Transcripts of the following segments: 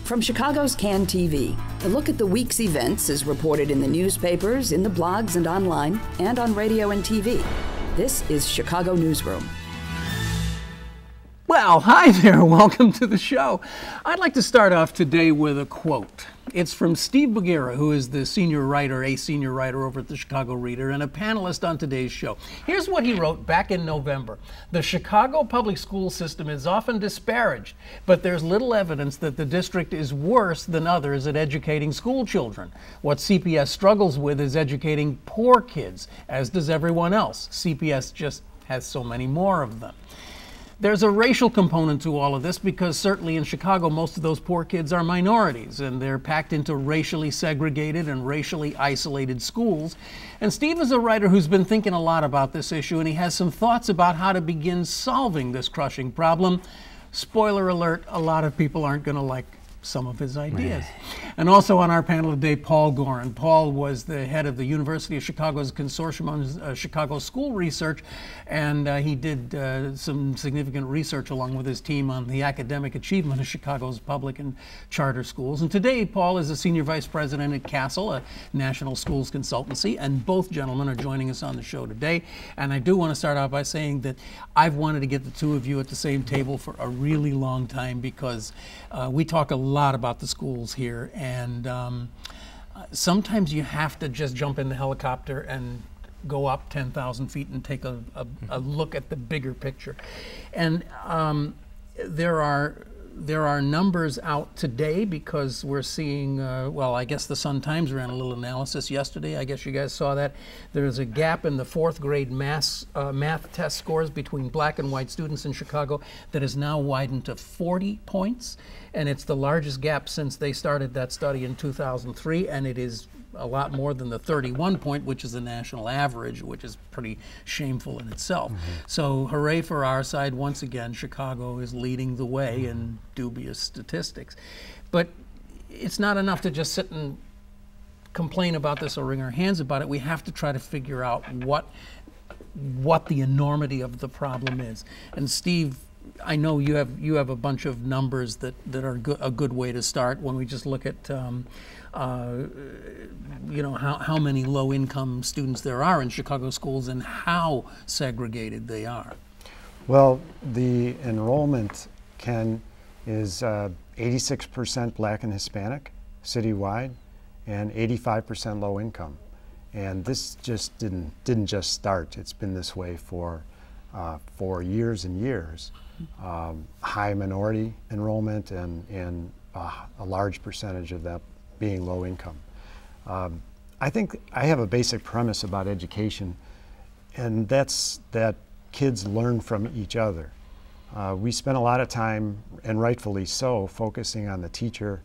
From Chicago's CAN TV, a look at the week's events is reported in the newspapers, in the blogs and online, and on radio and TV. This is Chicago Newsroom. Well, hi there. Welcome to the show. I'd like to start off today with a quote. It's from Steve Bogira, who is the a senior writer over at the Chicago Reader and a panelist on today's show. Here's what he wrote back in November. The Chicago public school system is often disparaged, but there's little evidence that the district is worse than others at educating school children. What CPS struggles with is educating poor kids, as does everyone else. CPS just has so many more of them. There's a racial component to all of this because certainly in Chicago, most of those poor kids are minorities and they're packed into racially segregated and racially isolated schools. And Steve is a writer who's been thinking a lot about this issue, and he has some thoughts about how to begin solving this crushing problem. Spoiler alert, a lot of people aren't going to like some of his ideas. And also on our panel today, Paul Goren. Paul was the head of the University of Chicago's Consortium on Chicago School Research, and he did some significant research along with his team on the academic achievement of Chicago's public and charter schools. And today, Paul is a senior vice president at Castle, a national schools consultancy, and both gentlemen are joining us on the show today. And I do want to start out by saying that I've wanted to get the two of you at the same table for a really long time because we talk a lot about the schools here, and sometimes you have to just jump in the helicopter and go up 10,000 feet and take a look at the bigger picture. And there are numbers out today because we're seeing, well, I guess the Sun-Times ran a little analysis yesterday. I guess you guys saw that. There's a gap in the fourth grade math test scores between black and white students in Chicago that has now widened to 40 points. And it's the largest gap since they started that study in 2003, and it is a lot more than the 31 point, which is the national average, which is pretty shameful in itself. So hooray for our side. Once again, Chicago is leading the way in dubious statistics. But it's not enough to just sit and complain about this or wring our hands about it. We have to try to figure out what the enormity of the problem is. And Steve, I know you have a bunch of numbers that are a good way to start when we just look at you know, how many low-income students there are in Chicago schools and how segregated they are. Well, the enrollment, Ken, is 86% black and Hispanic citywide and 85% low income. And this just didn't just start. It's been this way for years and years. High minority enrollment and a large percentage of that being low income. I think I have a basic premise about education, and that's that kids learn from each other. We spend a lot of time, and rightfully so, focusing on the teacher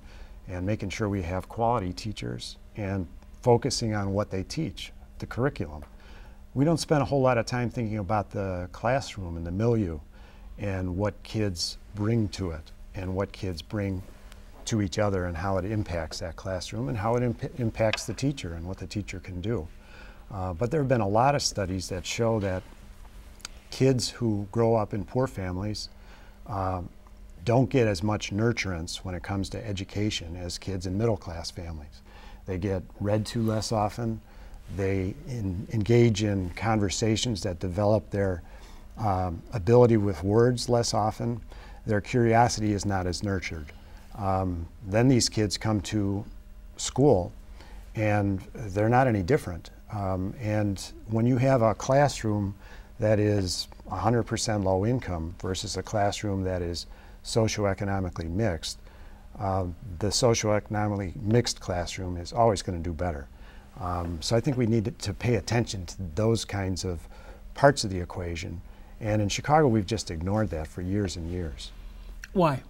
and making sure we have quality teachers and focusing on what they teach, the curriculum. We don't spend a whole lot of time thinking about the classroom and the milieu and what kids bring to it and what kids bring to each other and how it impacts that classroom and how it impacts the teacher and what the teacher can do. But there have been a lot of studies that show that kids who grow up in poor families don't get as much nurturance when it comes to education as kids in middle-class families. They get read to less often. They engage in conversations that develop their ability with words less often. Their curiosity is not as nurtured. Then these kids come to school and they're not any different. And when you have a classroom that is 100% low income versus a classroom that is socioeconomically mixed, the socioeconomically mixed classroom is always going to do better. So I think we need to pay attention to those kinds of parts of the equation. And in Chicago, we've just ignored that for years and years. Why?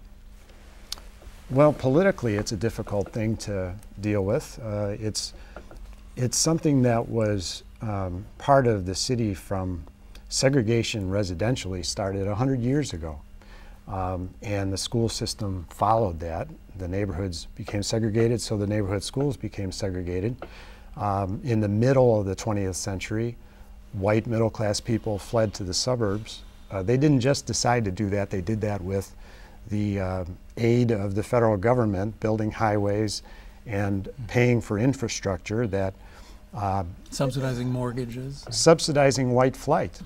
Well, politically, it's a difficult thing to deal with. It's something that was part of the city from segregation residentially started 100 years ago. And the school system followed that. The neighborhoods became segregated, so the neighborhood schools became segregated. In the middle of the 20th century, white middle-class people fled to the suburbs. They didn't just decide to do that, they did that with the aid of the federal government, building highways and paying for infrastructure that subsidizing mortgages, subsidizing white flight,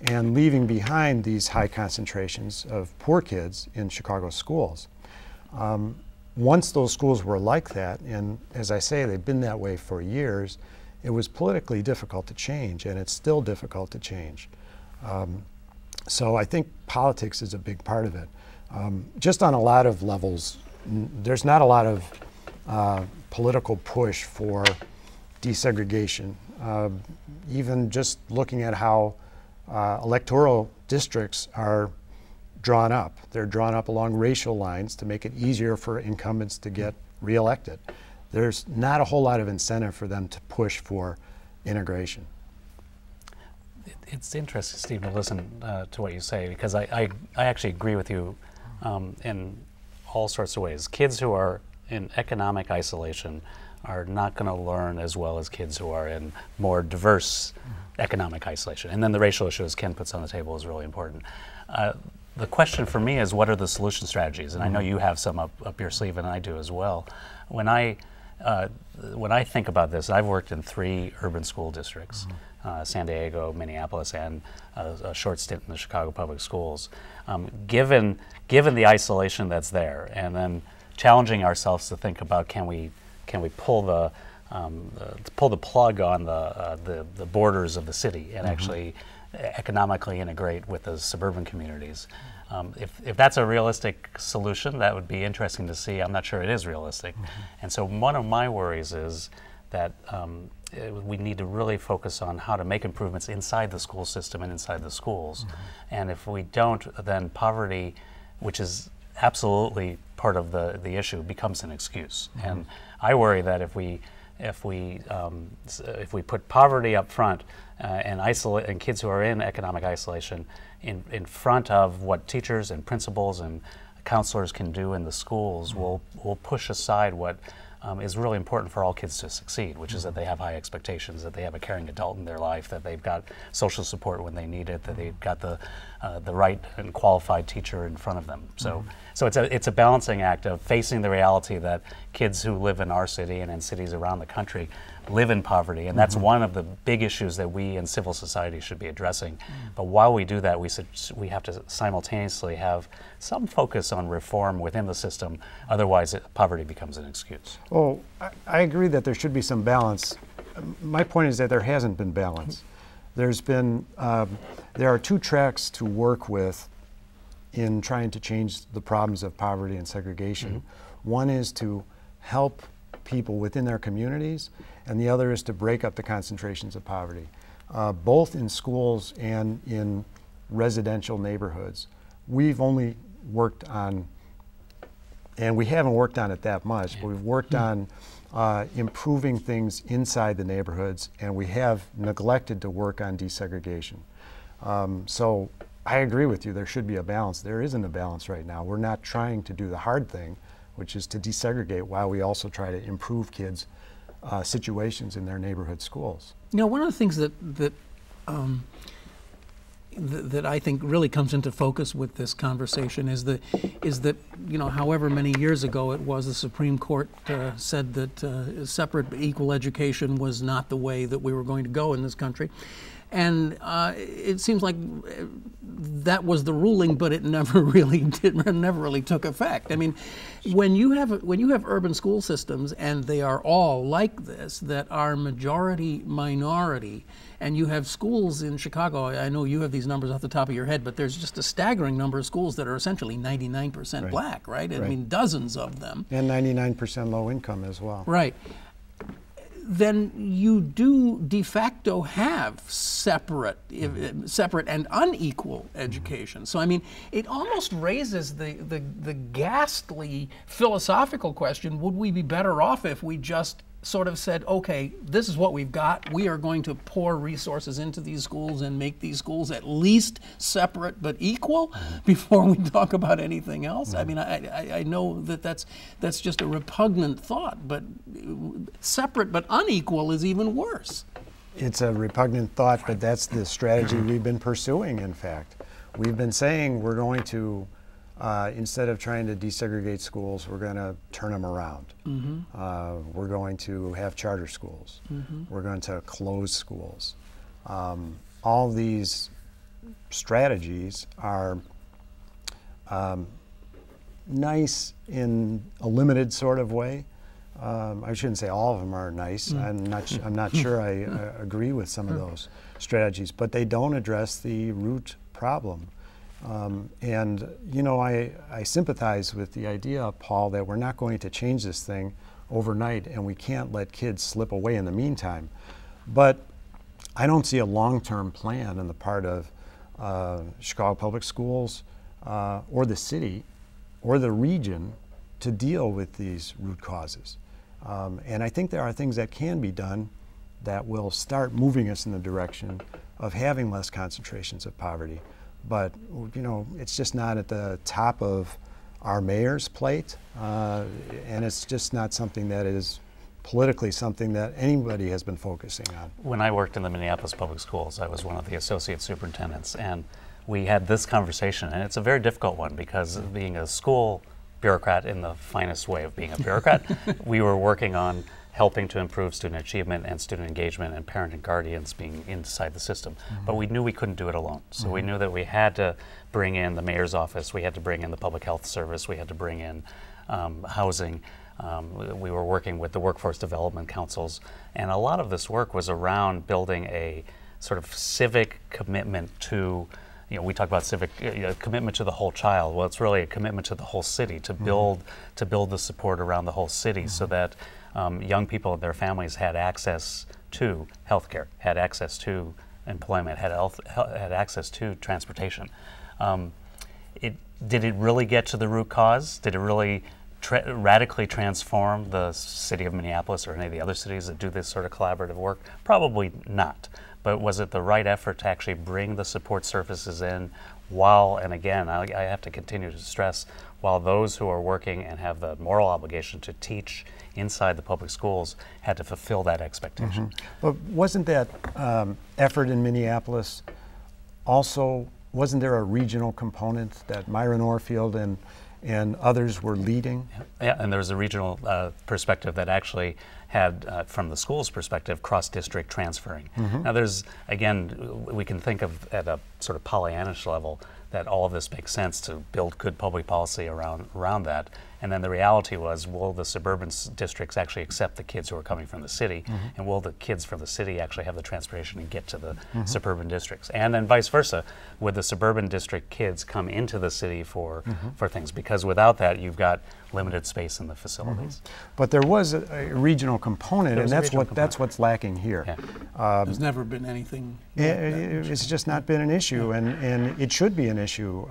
and leaving behind these high concentrations of poor kids in Chicago schools. Once those schools were like that, and as I say, they've been that way for years, it was politically difficult to change, and it's still difficult to change. So I think politics is a big part of it. Just on a lot of levels, there's not a lot of political push for desegregation. Even just looking at how electoral districts are drawn up. They're drawn up along racial lines to make it easier for incumbents to get reelected. There's not a whole lot of incentive for them to push for integration. It's interesting, Steve, to listen to what you say, because I actually agree with you in all sorts of ways. Kids who are in economic isolation are not going to learn as well as kids who are in more diverse economic isolation. And then the racial issue, as Ken puts on the table, is really important. The question for me is, what are the solution strategies? And I know you have some up your sleeve, and I do as well. When I think about this, I've worked in 3 urban school districts, San Diego, Minneapolis, and a short stint in the Chicago Public Schools. Given the isolation that's there, and then challenging ourselves to think about, can we pull the plug on the borders of the city and actually economically integrate with the suburban communities. If that's a realistic solution, that would be interesting to see. I'm not sure it is realistic. And so one of my worries is that we need to really focus on how to make improvements inside the school system and inside the schools. And if we don't, then poverty, which is absolutely part of the issue, becomes an excuse. And I worry that if we put poverty up front and kids who are in economic isolation in front of what teachers and principals and counselors can do in the schools, we'll push aside what is really important for all kids to succeed, which is that they have high expectations, that they have a caring adult in their life, that they've got social support when they need it, that they've got the right and qualified teacher in front of them. So it's a balancing act of facing the reality that kids who live in our city and in cities around the country live in poverty, and that's one of the big issues that we in civil society should be addressing. But while we do that, we have to simultaneously have some focus on reform within the system. Otherwise, poverty becomes an excuse. Well, I agree that there should be some balance. My point is that there hasn't been balance. There's been, there are 2 tracks to work with in trying to change the problems of poverty and segregation. One is to help people within their communities, and the other is to break up the concentrations of poverty, both in schools and in residential neighborhoods. We've only worked on, and we haven't worked on it that much, but we've worked on improving things inside the neighborhoods, and we have neglected to work on desegregation. So I agree with you, there should be a balance. There isn't a balance right now. We're not trying to do the hard thing, which is to desegregate, while we also try to improve kids' situations in their neighborhood schools. You know, one of the things that I think really comes into focus with this conversation is that you know, however many years ago it was, the Supreme Court said that separate but equal education was not the way that we were going to go in this country. And it seems like that was the ruling, but it never really took effect. I mean, when you have urban school systems and they are all like this, that are majority minority, and you have schools in Chicago, I know you have these numbers off the top of your head, but there's just a staggering number of schools that are essentially 99% black, right? I mean, dozens of them. And 99% low income as well. Right. Then you do de facto have separate and unequal education. So I mean, it almost raises the ghastly philosophical question: would we be better off if we just sort of said, okay, this is what we've got. We are going to pour resources into these schools and make these schools at least separate but equal before we talk about anything else. I mean, I know that that's just a repugnant thought, but separate but unequal is even worse. It's a repugnant thought, but that's the strategy we've been pursuing, in fact. We've been saying we're going to instead of trying to desegregate schools, we're going to turn them around. We're going to have charter schools. We're going to close schools. All these strategies are nice in a limited sort of way. I shouldn't say all of them are nice. I'm not sure I agree with some of those strategies, but they don't address the root problem. And you know, I sympathize with the idea, Paul, that we're not going to change this thing overnight, and we can't let kids slip away in the meantime. But I don't see a long-term plan on the part of Chicago Public Schools or the city or the region to deal with these root causes. And I think there are things that can be done that will start moving us in the direction of having less concentrations of poverty. But you know, it's just not at the top of our mayor's plate, and it's just not something that is politically something that anybody has been focusing on. When I worked in the Minneapolis Public Schools, I was one of the associate superintendents, and we had this conversation, and it's a very difficult one because being a school bureaucrat in the finest way of being a bureaucrat, we were working on helping to improve student achievement and student engagement and parent and guardians being inside the system. But we knew we couldn't do it alone. So we knew that we had to bring in the mayor's office, we had to bring in the public health service, we had to bring in housing. We were working with the workforce development councils, and a lot of this work was around building a sort of civic commitment to, you know, we talk about civic commitment to the whole child. Well, it's really a commitment to the whole city, to build the support around the whole city, so that young people and their families had access to healthcare, had access to employment, had access to transportation. Did it really get to the root cause? Did it really radically transform the city of Minneapolis or any of the other cities that do this sort of collaborative work? Probably not. But was it the right effort to actually bring the support services in while, and again, I have to continue to stress, while those who are working and have the moral obligation to teach inside the public schools had to fulfill that expectation. But wasn't that effort in Minneapolis also, wasn't there a regional component that Myron Orfield and others were leading? Yeah, and there was a regional perspective that actually had, from the school's perspective, cross-district transferring. Now there's, again, we can think of at a sort of Pollyannish level that all of this makes sense to build good public policy around that. And then the reality was, will the suburban districts actually accept the kids who are coming from the city? And will the kids from the city actually have the transportation and get to the suburban districts? And then vice versa, would the suburban district kids come into the city for things? Because without that, you've got limited space in the facilities. But there was a regional component, and that's what's lacking here. Yeah. There's never been anything. It's just not been an issue, and it should be an issue.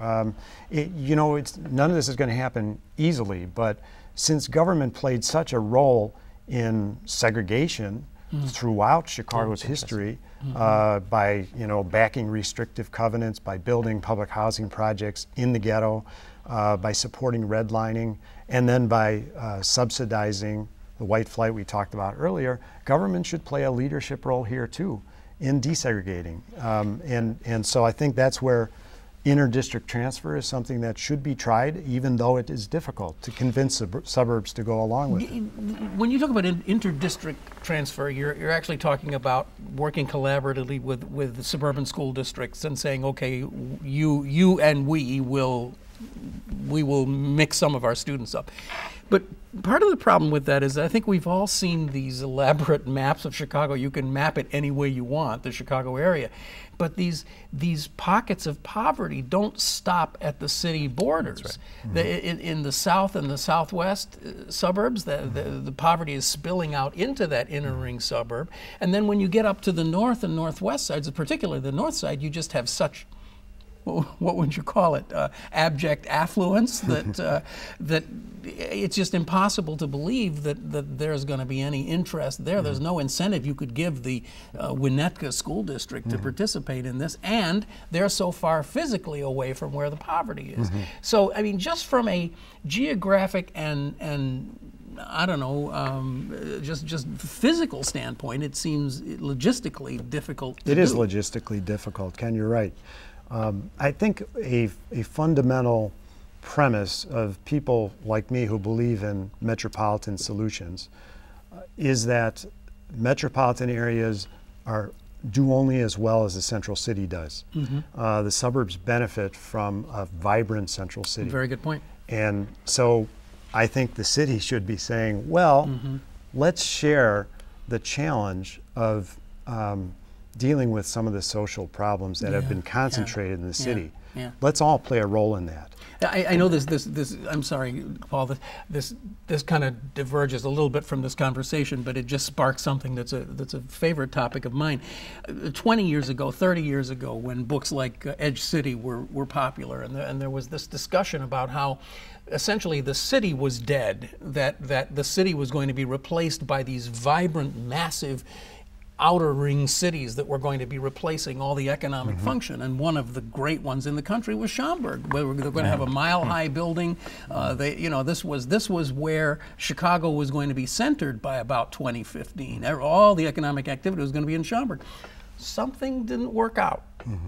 You know, none of this is going to happen easily, but since government played such a role in segregation throughout Chicago's history, by backing restrictive covenants, by building public housing projects in the ghetto, by supporting redlining, and then by subsidizing the white flight we talked about earlier, government should play a leadership role here too in desegregating. And so I think that's where inter-district transfer is something that should be tried, even though it is difficult to convince suburbs to go along with it. When you talk about inter-district transfer, you're actually talking about working collaboratively with the suburban school districts and saying, okay, you and we will mix some of our students up. But part of the problem with that is I think we've all seen these elaborate maps of Chicago. You can map it any way you want, the Chicago area. But these pockets of poverty don't stop at the city borders. Right. In the south and the southwest suburbs, the poverty is spilling out into that inner ring suburb. And then when you get up to the north and northwest sides, particularly the north side, you just have such, what would you call it, abject affluence that that it's just impossible to believe that there's going to be any interest there. There's no incentive you could give the Winnetka School District to participate in this, and they're so far physically away from where the poverty is. So, I mean, just from a geographic and I don't know, just physical standpoint, it seems logistically difficult to do. It is logistically difficult, Ken, you're right. I think a fundamental premise of people like me who believe in metropolitan solutions is that metropolitan areas do only as well as the central city does. The suburbs benefit from a vibrant central city. Very good point. And so I think the city should be saying, well, let's share the challenge of dealing with some of the social problems that have been concentrated in the city. Let's all play a role in that. I know this. I'm sorry, Paul. This kind of diverges a little bit from this conversation, but it just sparks something that's a favorite topic of mine. 20 years ago, 30 years ago, when books like Edge City were popular, and there was this discussion about how essentially the city was dead, that the city was going to be replaced by these vibrant, massive outer ring cities that were going to be replacing all the economic function, and one of the great ones in the country was Schaumburg, where they're going to have a mile-high building. This was where Chicago was going to be centered by about 2015. All the economic activity was going to be in Schaumburg. Something didn't work out,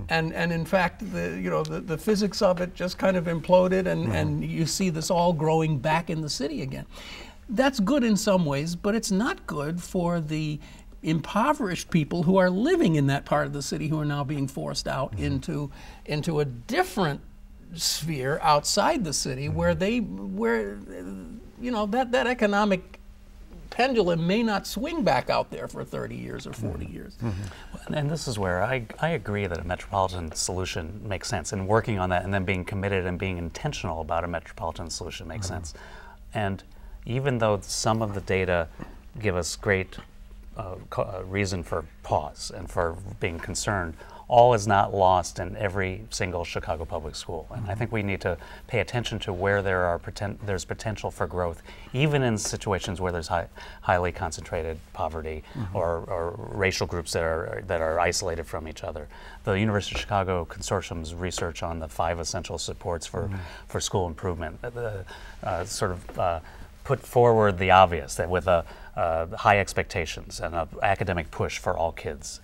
and in fact, the physics of it just kind of imploded, and you see this all growing back in the city again. That's good in some ways, but it's not good for the impoverished people who are living in that part of the city, who are now being forced out into a different sphere outside the city, where that economic pendulum may not swing back out there for 30 years or 40 years. And this is where I agree that a metropolitan solution makes sense, and working on that and then being committed and being intentional about a metropolitan solution makes sense. And even though some of the data give us great reason for pause and for being concerned, all is not lost in every single Chicago public school. And I think we need to pay attention to where there's potential for growth, even in situations where there's highly concentrated poverty or racial groups that are isolated from each other. The University of Chicago Consortium's research on the 5 essential supports for school improvement put forward the obvious, that with high expectations and an academic push for all kids,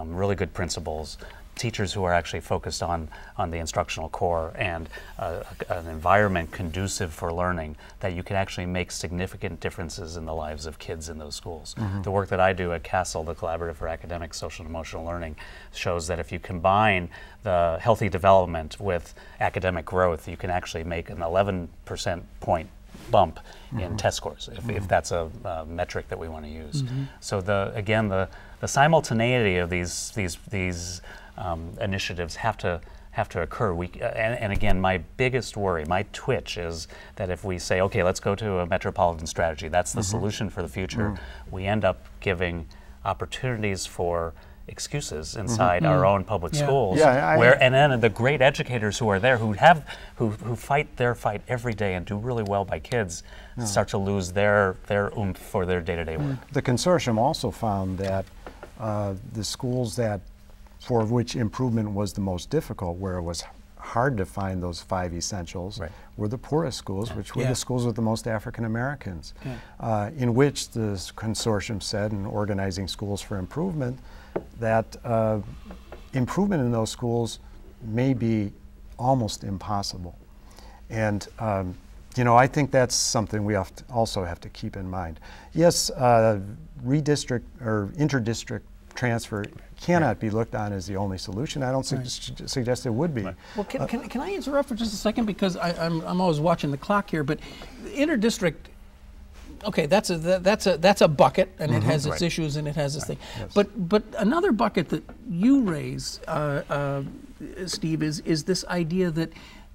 really good principals, teachers who are actually focused on the instructional core, and an environment conducive for learning, that you can actually make significant differences in the lives of kids in those schools. The work that I do at CASEL, the Collaborative for Academic, Social, and Emotional Learning, shows that if you combine the healthy development with academic growth, you can actually make an 11% point bump in test scores, if that's a metric that we want to use. So the simultaneity of these initiatives have to occur. And again, my biggest worry, my twitch, is that if we say, okay, let's go to a metropolitan strategy, that's the solution for the future, we end up giving opportunities for excuses inside our own public schools, and then the great educators who are there, who fight their fight every day and do really well by kids, start to lose their oomph for their day-to-day work. The consortium also found that the schools for which improvement was the most difficult, where it was hard to find those 5 essentials, were the poorest schools, which were the schools with the most African Americans, in which the consortium said, in organizing schools for improvement, that improvement in those schools may be almost impossible. And I think that's something we also have to keep in mind. Yes, redistrict or interdistrict transfer cannot be looked on as the only solution. I don't suggest it would be. Well, can I interrupt for just a second, because I'm always watching the clock here, but interdistrict, okay, that's a bucket, and it has its issues, and it has its thing. But another bucket that you raise, Steve, is this idea that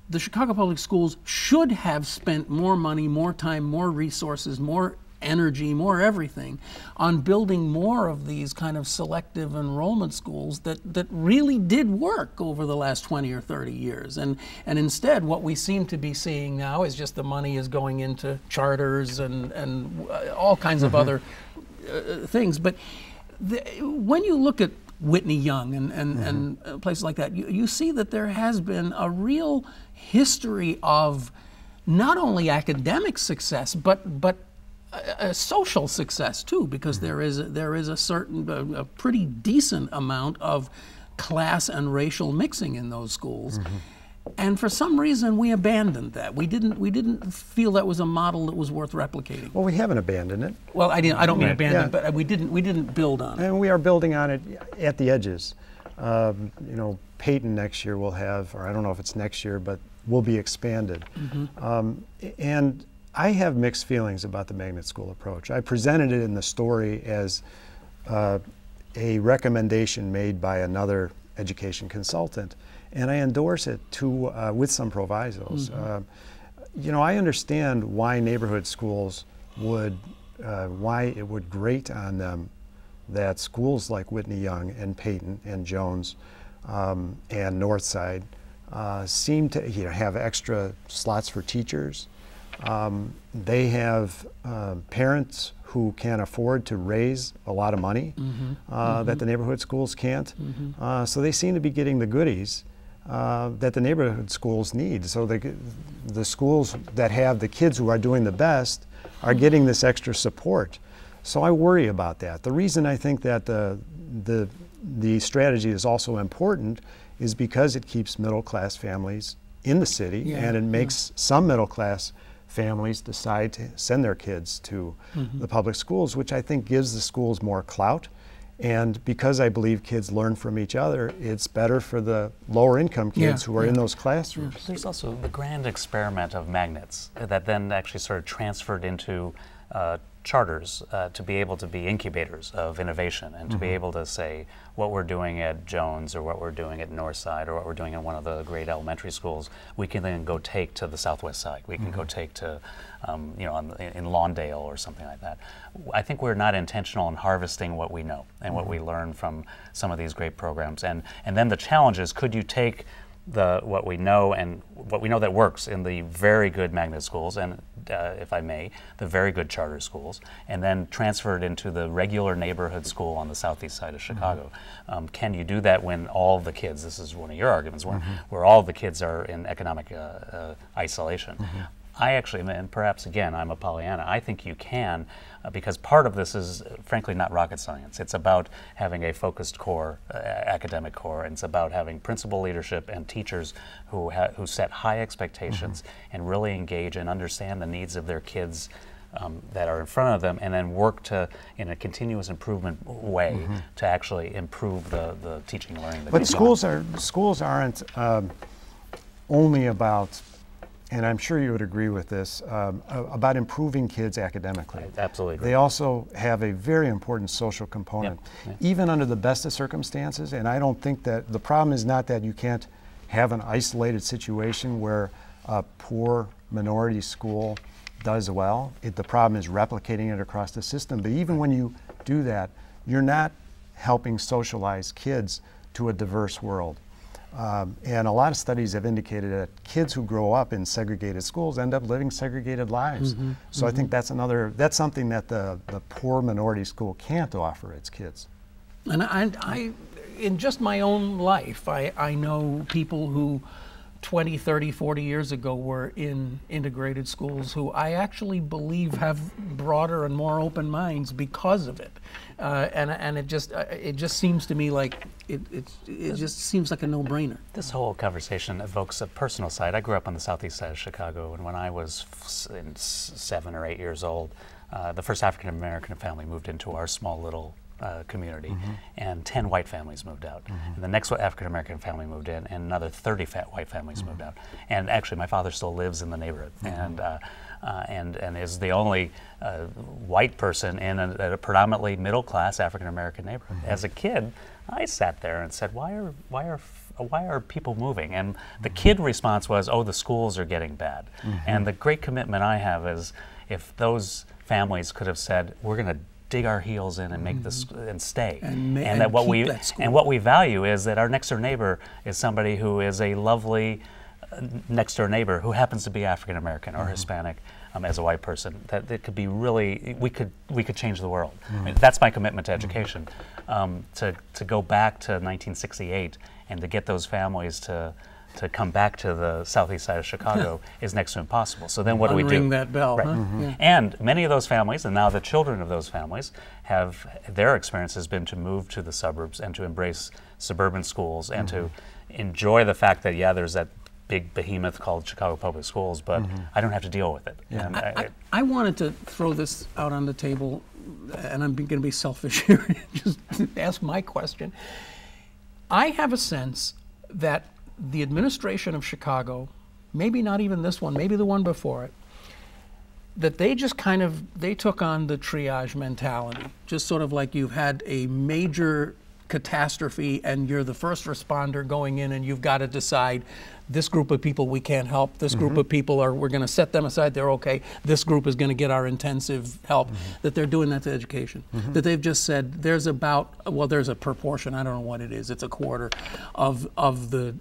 the Chicago Public Schools should have spent more money, more time, more resources, more energy, more everything on building more of these kind of selective enrollment schools that really did work over the last 20 or 30 years. And instead, what we seem to be seeing now is just the money is going into charters and all kinds of other things. But when you look at Whitney Young and places like that, you see that there has been a real history of not only academic success, but a social success too, because there is a certain, a pretty decent amount of class and racial mixing in those schools. And for some reason, we abandoned that. We didn't feel that was a model that was worth replicating. Well, we haven't abandoned it. Well, I don't mean abandoned, Yeah. but we didn't build on it. And we are building on it at the edges. You know, Peyton next year will have, or I don't know if it's next year, but will be expanded. And I have mixed feelings about the magnet school approach. I presented it in the story as a recommendation made by another education consultant, and I endorse it with some provisos. You know, I understand why neighborhood schools would, why it would grate on them that schools like Whitney Young and Peyton and Jones and Northside seem to have extra slots for teachers. They have parents who can afford to raise a lot of money that the neighborhood schools can't. So they seem to be getting the goodies that the neighborhood schools need. So the schools that have the kids who are doing the best are getting this extra support. So I worry about that. The reason I think that the strategy is also important is because it keeps middle-class families in the city, and it makes some middle-class families decide to send their kids to the public schools, which I think gives the schools more clout. And because I believe kids learn from each other, it's better for the lower income kids who are in those classrooms. There's also the grand experiment of magnets that then actually sort of transferred into charters to be able to be incubators of innovation and to be able to say what we're doing at Jones or what we're doing at Northside or what we're doing in one of the great elementary schools, we can then go take to the Southwest side. We can go take to, you know, in Lawndale or something like that. I think we're not intentional in harvesting what we know and what we learn from some of these great programs. And then the challenge is, could you take what we know and what we know that works in the very good magnet schools and, if I may, the very good charter schools, and then transfer it into the regular neighborhood school on the southeast side of Chicago. Can you do that when all the kids, this is one of your arguments, where all the kids are in economic isolation? I actually, and perhaps again, I'm a Pollyanna, I think you can, because part of this is frankly not rocket science. It's about having a focused core, academic core, and it's about having principal leadership and teachers who set high expectations and really engage and understand the needs of their kids that are in front of them, and then work in a continuous improvement way to actually improve the teaching and learning. But schools aren't only about, and I'm sure you would agree with this, about improving kids academically. I absolutely agree. They also have a very important social component. Even under the best of circumstances, and I don't think that, the problem is not that you can't have an isolated situation where a poor minority school does well. The problem is replicating it across the system. But even when you do that, you're not helping socialize kids to a diverse world. And a lot of studies have indicated that kids who grow up in segregated schools end up living segregated lives. So I think that's something that the poor minority school can't offer its kids. And I in just my own life, I know people who 20, 30, 40 years ago were in integrated schools who I actually believe have broader and more open minds because of it. And it just seems to me like it just seems like a no-brainer. This whole conversation evokes a personal side. I grew up on the southeast side of Chicago, and when I was 7 or 8 years old, the first African American family moved into our small little community, and 10 white families moved out. And the next African American family moved in, and another 30 white families moved out. And actually, my father still lives in the neighborhood, and is the only white person in a predominantly middle-class African American neighborhood. As a kid, I sat there and said, why are people moving? And the kid response was, oh, the schools are getting bad. And the great commitment I have is, if those families could have said, we're going to dig our heels in and make this and stay, and that what we value is that our next door neighbor is somebody who is a lovely next door neighbor who happens to be African American or Hispanic as a white person. That it could be really, we could change the world. I mean, that's my commitment to education. To go back to 1968 and to get those families to come back to the southeast side of Chicago is next to impossible. So then what do we do? Unring that bell, right. huh? Yeah. And many of those families, and now the children of those families, their experience has been to move to the suburbs and to embrace suburban schools and to enjoy the fact that, yeah, there's that big behemoth called Chicago Public Schools, but I don't have to deal with it. Yeah. And I wanted to throw this out on the table, and I'm going to be selfish here and just ask my question. I have a sense that the administration of Chicago, maybe not even this one, maybe the one before it, that they just they took on the triage mentality, just sort of like you've had a major catastrophe and you're the first responder going in and you've got to decide this group of people we can't help, this group of people we're going to set them aside, they're okay, this group is going to get our intensive help, that they're doing that to education. That they've just said there's a proportion, I don't know what it is, it's a quarter of the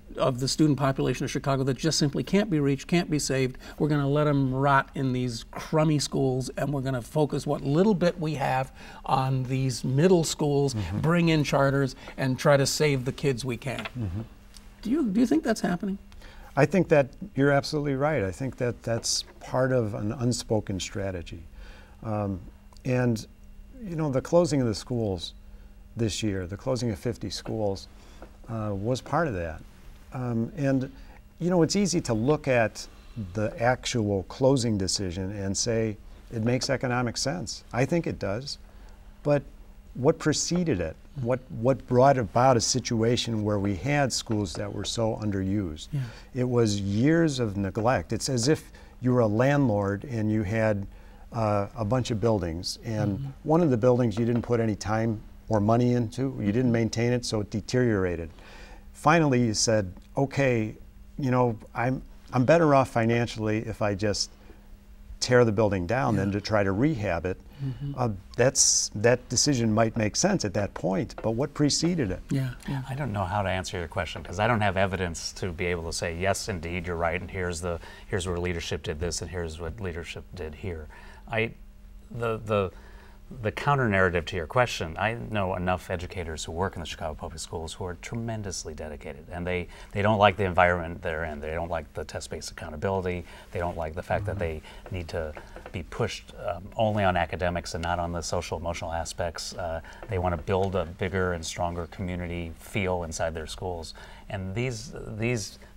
student population of Chicago that just simply can't be reached, can't be saved. We're going to let them rot in these crummy schools, and we're going to focus what little bit we have on these middle schools, bring in charters, and try to save the kids we can. Do you think that's happening? I think that you're absolutely right. I think that that's part of an unspoken strategy. And, you know, the closing of the schools this year, the closing of 50 schools, was part of that. And, you know, it's easy to look at the actual closing decision and say it makes economic sense. I think it does. But what preceded it? What brought about a situation where we had schools that were so underused? Yeah. It was years of neglect. It's as if you were a landlord and you had a bunch of buildings, and one of the buildings you didn't put any time or money into, you didn't maintain it, so it deteriorated. Finally, you said, okay, you know, I'm better off financially if I just tear the building down than to try to rehab it. That decision might make sense at that point, but what preceded it? I don't know how to answer your question because I don't have evidence to be able to say, yes, indeed, you're right, and here's where leadership did this, and here's what leadership did here. The counter narrative to your question, I know enough educators who work in the Chicago Public Schools who are tremendously dedicated, and they don't like the environment they're in. They don't like the test-based accountability. They don't like the fact that they need to be pushed only on academics and not on the social emotional aspects. They want to build a bigger and stronger community feel inside their schools, and these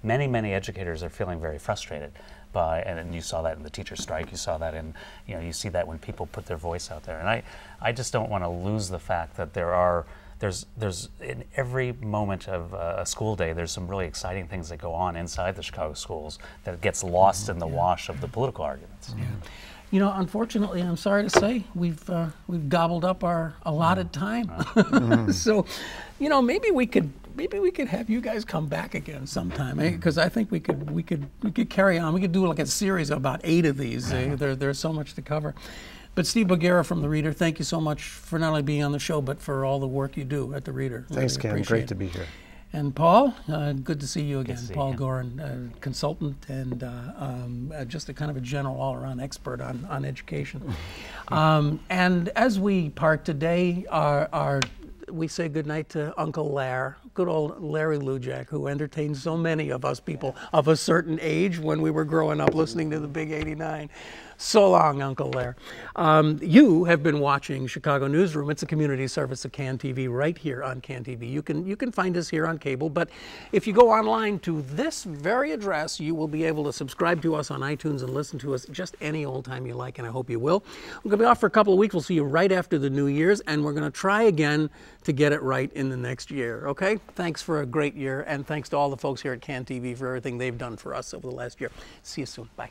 many educators are feeling very frustrated. And you saw that in the teacher strike. You saw that in, you see that when people put their voice out there. And I just don't want to lose the fact that there's in every moment of a school day, there's some really exciting things that go on inside the Chicago schools that gets lost in the wash of the political arguments. You know, unfortunately, I'm sorry to say, we've gobbled up our allotted time. So, you know, maybe we could have you guys come back again sometime, because I think we could carry on. We could do like a series of about 8 of these. There's so much to cover. But Steve Bogira from the Reader, thank you so much for not only being on the show, but for all the work you do at the Reader. Thanks, Ken. Great to be here. And Paul, good to see you again. Paul you. Goren, consultant and just a kind of a general all-around expert on education. And as we part today, we say goodnight to Uncle Larry, good old Larry Lujak, who entertained so many of us people of a certain age when we were growing up listening to the Big 89. So long, Uncle Larry. You have been watching Chicago Newsroom. It's a community service of CAN TV right here on CAN TV. You can find us here on cable, but if you go online to this very address, you will be able to subscribe to us on iTunes and listen to us just any old time you like, and I hope you will. We're going to be off for a couple of weeks. We'll see you right after the New Year's, and we're going to try again to get it right in the next year, okay? Thanks for a great year, and thanks to all the folks here at CAN TV for everything they've done for us over the last year. See you soon. Bye.